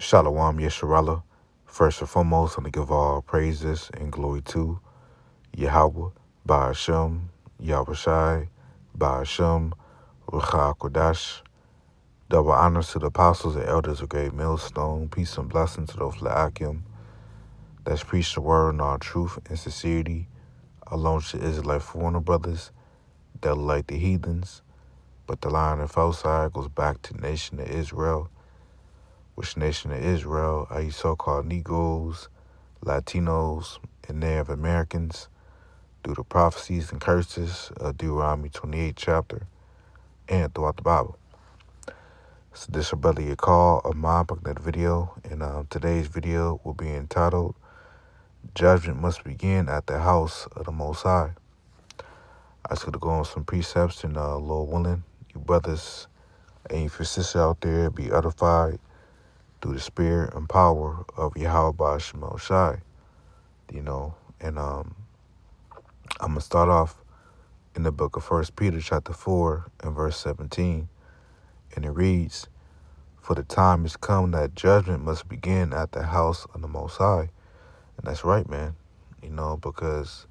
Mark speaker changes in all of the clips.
Speaker 1: Shalom Yesharala. First and foremost, I'm going to give all praises and glory to Yahweh, Ba'ashem, Yahushai, Ba'ashem, Rucha Kodash. Double honors to the apostles and elders of Great Millstone. Peace and blessings to those La'akim that's preached the word in all truth and sincerity, along to Israelite foreigner brothers that are like the heathens. But the line of foul side goes back to the nation of Israel, which nation of Israel are you so-called Negroes, Latinos, and Native Americans through the prophecies and curses of Deuteronomy 28 chapter and throughout the Bible. So this is your brother Yakal of my that video, and today's video will be entitled Judgment Must Begin at the House of the Most High. I just going to go on some precepts and Lord willing, you brothers and your sisters out there be edified through the spirit and power of Yahweh Shemel Shai, and I'm going to start off in the book of 1 Peter chapter 4 and verse 17, and it reads, "For the time is come that judgment must begin at the house of the Most High." And that's right, man, because,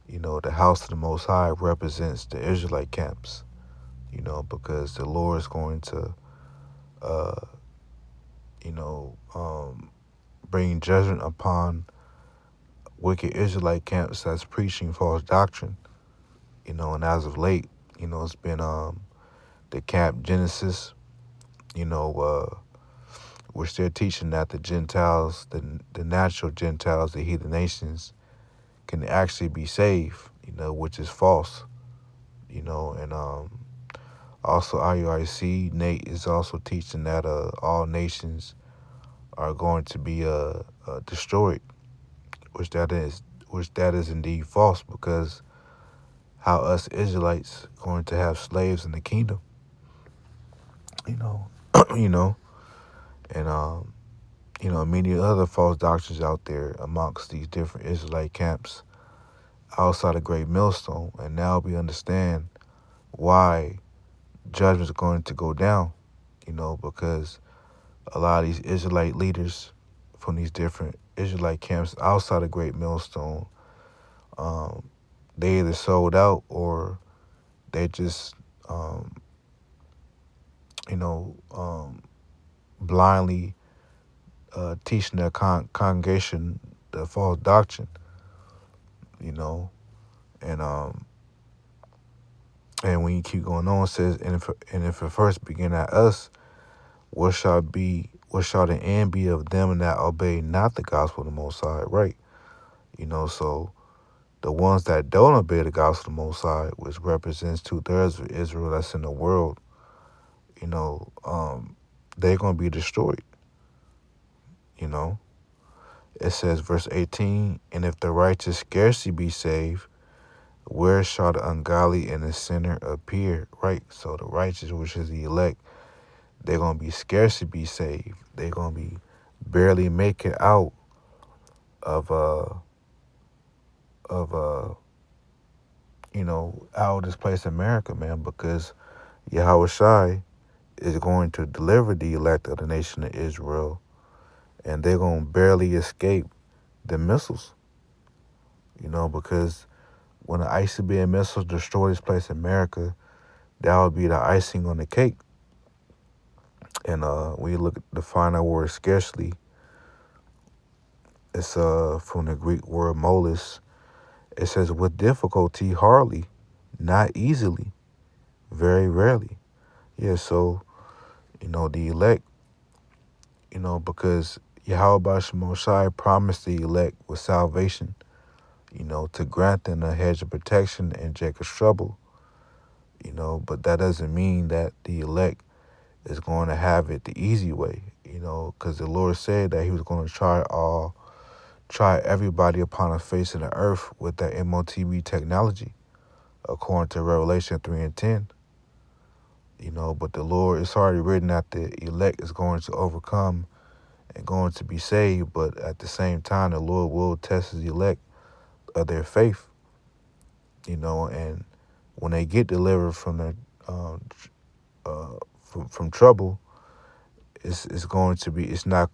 Speaker 1: the house of the Most High represents the Israelite camps, because the Lord is going to, bring judgment upon wicked Israelite camps that's preaching false doctrine, and as of late, it's been the camp Genesis, which they're teaching that the Gentiles, the natural Gentiles, the heathen nations, can actually be saved, which is false, and also IUIC, Nate is also teaching that all nations are going to be destroyed, which that is indeed false, because how us Israelites going to have slaves in the kingdom, you know, you know, and many other false doctrines out there amongst these different Israelite camps outside of Great Millstone. And now we understand why judgment is going to go down, because a lot of these Israelite leaders from these different Israelite camps outside of Great Millstone, they either sold out or they just, blindly teaching their congregation the false doctrine, and when you keep going on, it says, and if it first begin at us, what shall the end be of them that obey not the gospel of the Most High? Right, so the ones that don't obey the gospel of the Most High, which represents 2/3 of Israel that's in the world, they're gonna be destroyed. It says, verse 18, "And if the righteous scarcely be saved, where shall the ungodly and the sinner appear?" Right? So the righteous, which is the elect, they're going to be scarcely be saved. They're going to be barely make it out of out of this place, America, man, because Yahweh Shai is going to deliver the elect of the nation of Israel, and they're going to barely escape the missiles, because when the ICBM missiles destroy this place, America, that would be the icing on the cake. And when you look at the final word scarcely, it's from the Greek word molus. It says with difficulty, hardly, not easily, very rarely. Yeah, so, the elect, because Yahweh Shai promised the elect with salvation, to grant them a hedge of protection in Jacob's trouble, but that doesn't mean that the elect is going to have it the easy way, because the Lord said that he was going to try everybody upon the face of the earth with that MOTB technology, according to Revelation 3 and 10. But the Lord, it's already written that the elect is going to overcome and going to be saved, but at the same time, the Lord will test his elect of their faith, and when they get delivered from their from trouble, it's going to be it's not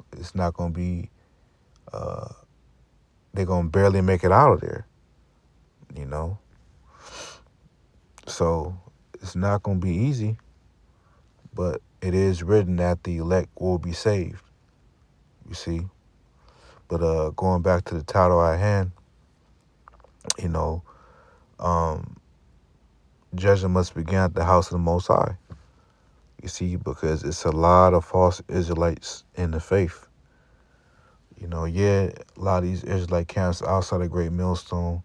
Speaker 1: going to be they're going to barely make it out of there, you know. So it's not going to be easy, but it is written that the elect will be saved, you see. But going back to the title at hand, you know, um, judgment must begin at the house of the Most High. You see, because it's a lot of false Israelites in the faith. You know, yeah, a lot of these Israelite camps outside of Great Millstone,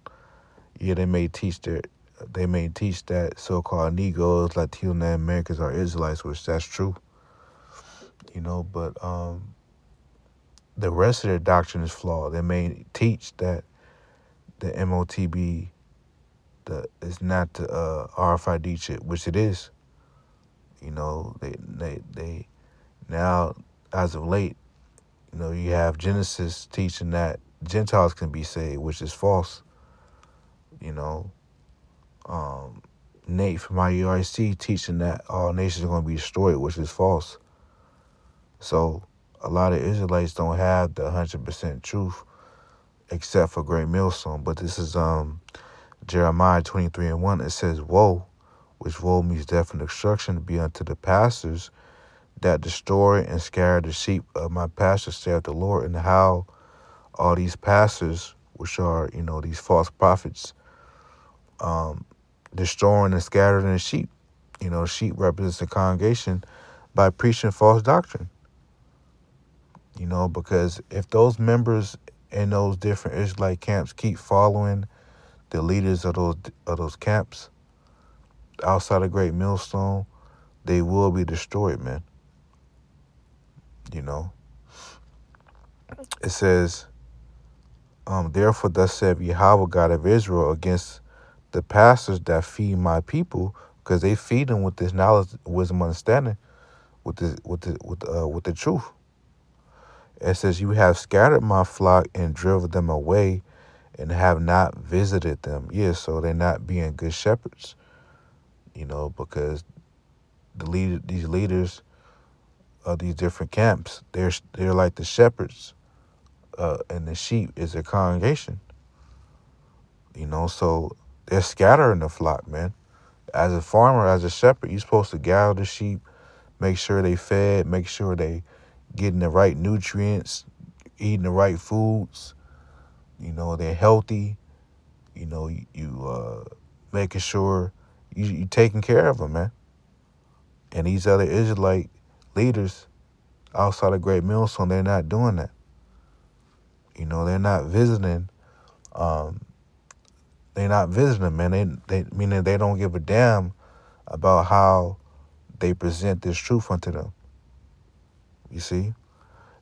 Speaker 1: yeah, they may teach that so-called Negroes, Latino and Americans are Israelites, which that's true. You know, but the rest of their doctrine is flawed. They may teach that the MOTB is not the RFID chip, which it is. You know, they now, as of late, you know, you have Genesis teaching that Gentiles can be saved, which is false. You know, Nate from IUIC teaching that all nations are going to be destroyed, which is false. So a lot of Israelites don't have the 100% truth, except for Great Millstone. But this is Jeremiah 23:1. It says, "Woe," which woe means death and destruction, be unto the pastors that destroy and scatter the sheep of my pastors, saith the Lord. And how all these pastors, which are, you know, these false prophets, destroying and scattering the sheep. You know, sheep represents the congregation by preaching false doctrine. You know, because if those members in those different Israelite camps keep following the leaders of those camps outside of Great Millstone, they will be destroyed, man. You know, it says, therefore thus saith Yahweh God of Israel against the pastors that feed my people, because they feed them with this knowledge, wisdom, understanding, with the truth. It says, you have scattered my flock and driven them away, and have not visited them. Yeah, so they're not being good shepherds, you know, because these leaders of these different camps, they're like the shepherds, and the sheep is their congregation. You know, so they're scattering the flock, man. As a farmer, as a shepherd, you're supposed to gather the sheep, make sure they fed, make sure they getting the right nutrients, eating the right foods. You know, they're healthy. You know, you making sure you taking care of them, man. And these other Israelite leaders outside of Great Millstone, they're not doing that. You know, they're not visiting. They're not visiting, man. They meaning they don't give a damn about how they present this truth unto them. You see?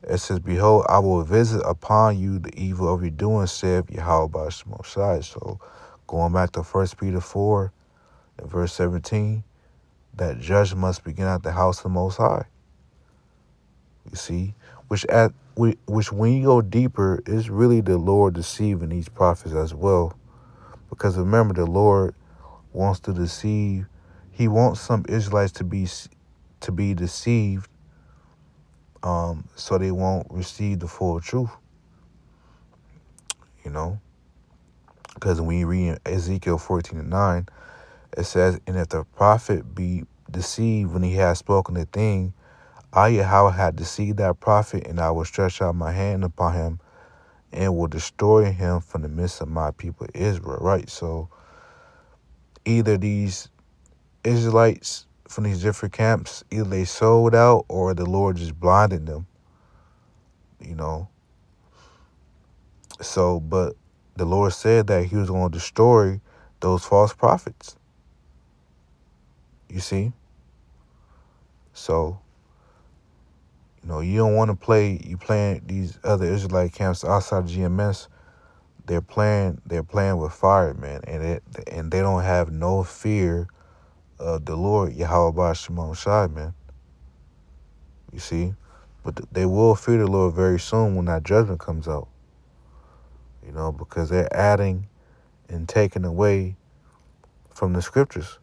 Speaker 1: It says, behold, I will visit upon you the evil of your doing, saith Yahweh Bashmosai. So going back to 1 Peter 4 and verse 17, that judgment must begin at the house of the Most High. You see? Which when you go deeper, is really the Lord deceiving these prophets as well. Because remember, the Lord wants to deceive. He wants some Israelites to be deceived, so they won't receive the full truth. You know, because when you read Ezekiel 14:9, it says, "And if the prophet be deceived when he has spoken a thing, I Yahweh had deceived that prophet, and I will stretch out my hand upon him, and will destroy him from the midst of my people Israel." Right. So either these Israelites from these different camps, either they sold out or the Lord just blinded them. You know. So, but the Lord said that he was going to destroy those false prophets. You see? So, you know, you don't want to playing these other Israelite camps outside of GMS. They're playing with fire, man. And they don't have no fear of the Lord, Yahweh Shimon Shai, man. You see? But they will fear the Lord very soon when that judgment comes out. You know, because they're adding and taking away from the scriptures.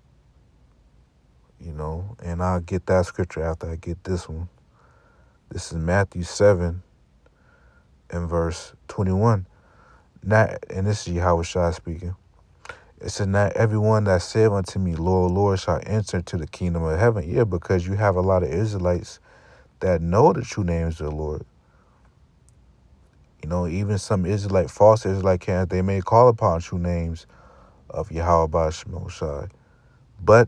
Speaker 1: You know, and I'll get that scripture after I get this one. This is Matthew 7 and verse 21. And this is Yahweh Shai speaking. It says, not everyone that said unto me, Lord, Lord, shall enter into the kingdom of heaven. Yeah, because you have a lot of Israelites that know the true names of the Lord. Even some false Israelite camps, they may call upon true names of Yahweh Ba'Shem Shai. But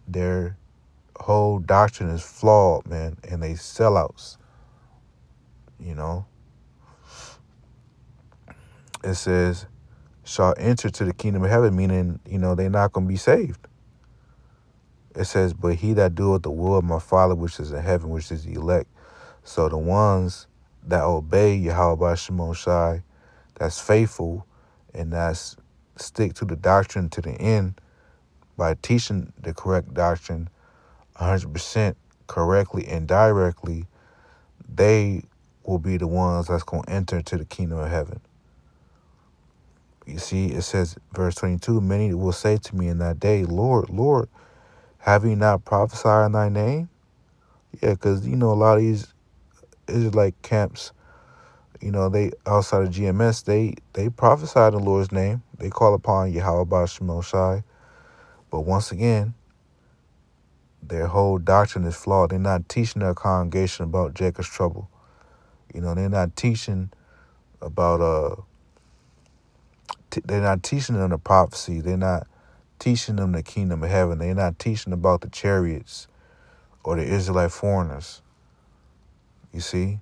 Speaker 1: their whole doctrine is flawed, man, and they sellouts. It says, shall enter to the kingdom of heaven, meaning, they're not going to be saved. It says, but he that doeth the will of my Father which is in heaven, which is the elect. So the ones that obey Yahweh Ba'Shem Shai, that's faithful, and that's stick to the doctrine to the end by teaching the correct doctrine 100% correctly and directly, they will be the ones that's going to enter into the kingdom of heaven. You see, it says, verse 22, many will say to me in that day, Lord, Lord, have you not prophesied in thy name? Yeah, because, a lot of these Israelite camps, they outside of GMS, they prophesy in the Lord's name. They call upon Yahweh Ba'Shem Shai. But once again, their whole doctrine is flawed. They're not teaching their congregation about Jacob's trouble. They're not teaching about they're not teaching them the prophecy. They're not teaching them the kingdom of heaven. They're not teaching about the chariots or the Israelite foreigners. You see,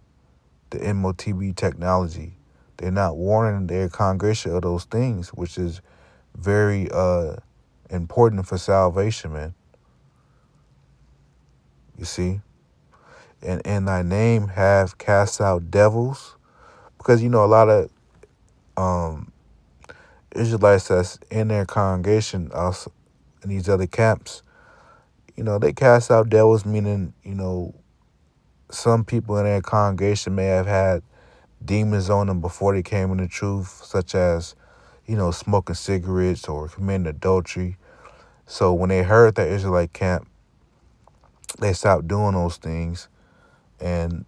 Speaker 1: the MOTB technology. They're not warning their congregation of those things, which is very important for salvation, man. You see, and in thy name have cast out devils, because a lot of Israelites that's in their congregation, also in these other camps, they cast out devils, meaning, some people in their congregation may have had demons on them before they came in the truth, such as, smoking cigarettes or committing adultery. So when they heard that Israelite camp, they stopped doing those things. And,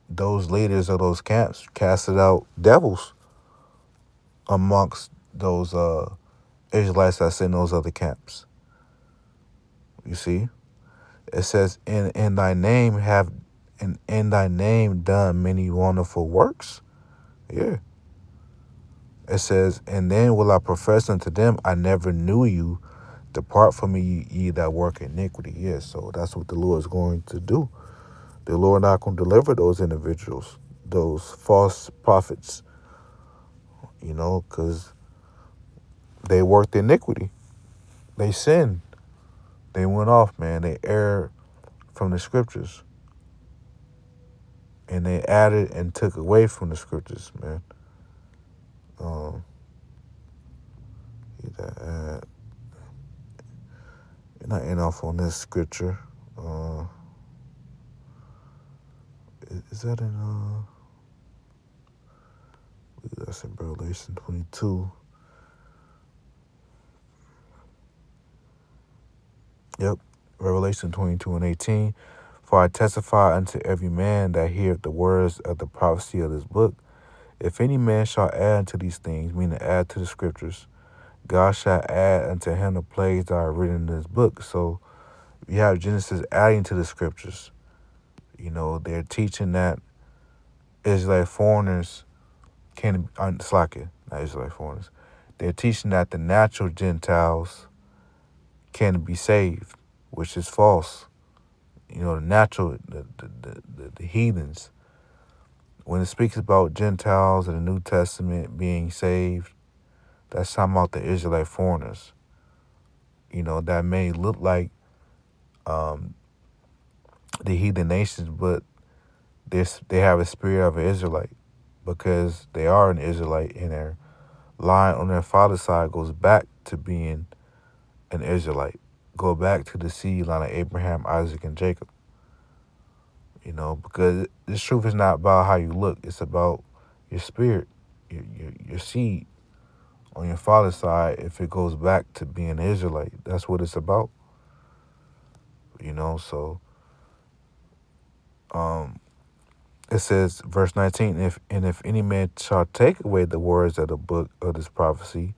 Speaker 1: those leaders of those camps casted out devils amongst those Israelites that's in those other camps. You see? It says, in thy name have, and in thy name done many wonderful works. Yeah. It says, and then will I profess unto them, I never knew you. Depart from me, ye that work iniquity. Yes, so that's what the Lord is going to do. The Lord not going to deliver those individuals, those false prophets, because they worked iniquity. They sinned. They went off, man. They erred from the scriptures. And they added and took away from the scriptures, man. And I end off on this scripture. Is that in that's in Revelation 22. Yep. Revelation 22 and 18. For I testify unto every man that heareth the words of the prophecy of this book. If any man shall add unto these things, meaning add to the scriptures, God shall add unto him the plagues that are written in this book. So you have Genesis adding to the scriptures. They're teaching that Israelite foreigners can, Slakia, not Israelite foreigners. They're teaching that the natural Gentiles can be saved, which is false. The natural, the heathens. When it speaks about Gentiles in the New Testament being saved, that's talking about the Israelite foreigners. That may look like the heathen nations, but they have a spirit of an Israelite because they are an Israelite, and their line on their father's side goes back to being an Israelite. Go back to the seed line of Abraham, Isaac, and Jacob. Because this truth is not about how you look. It's about your spirit, your seed on your father's side. If it goes back to being an Israelite, that's what it's about. So It says, verse 19, if any man shall take away the words of the book of this prophecy,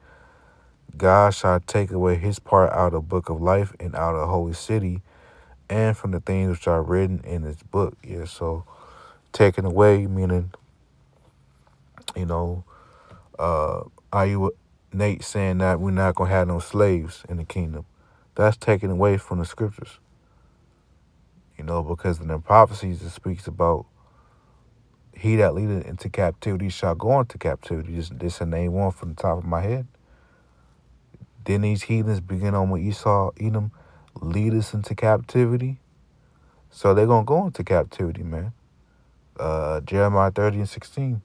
Speaker 1: God shall take away his part out of the book of life and out of the holy city and from the things which are written in this book. Yeah, so taken away, meaning, you know, are you Nate saying that we're not going to have no slaves in the kingdom? That's taken away from the scriptures, because in the prophecies it speaks about he that leadeth into captivity shall go into captivity. This a name one from the top of my head. Then these heathens begin on with Esau, Edom, lead us into captivity. So they're going to go into captivity, man. Jeremiah 30:16.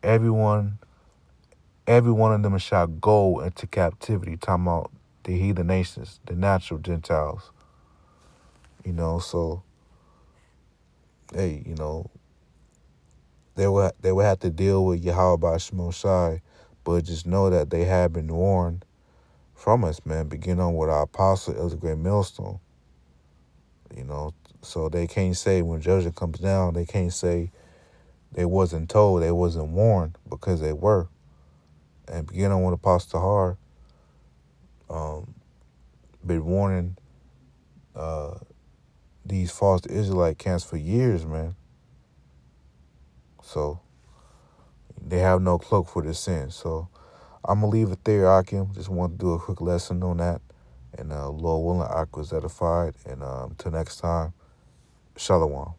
Speaker 1: Every one of them shall go into captivity. Talking about the heathen nations, the natural Gentiles. So hey, they will have to deal with Yahweh by Shemosai, but just know that they have been warned from us, man. Begin on with our apostle, Elder Great Millstone. So they can't say when judgment comes down, they can't say they wasn't told, they wasn't warned, because they were. And begin on with Apostle Tahar, been warning these false Israelite camps for years, man. So they have no cloak for their sin. So I'm going to leave it there, Akim. Just want to do a quick lesson on that. And Lord willing, Ak was edified. And until next time, Shalom.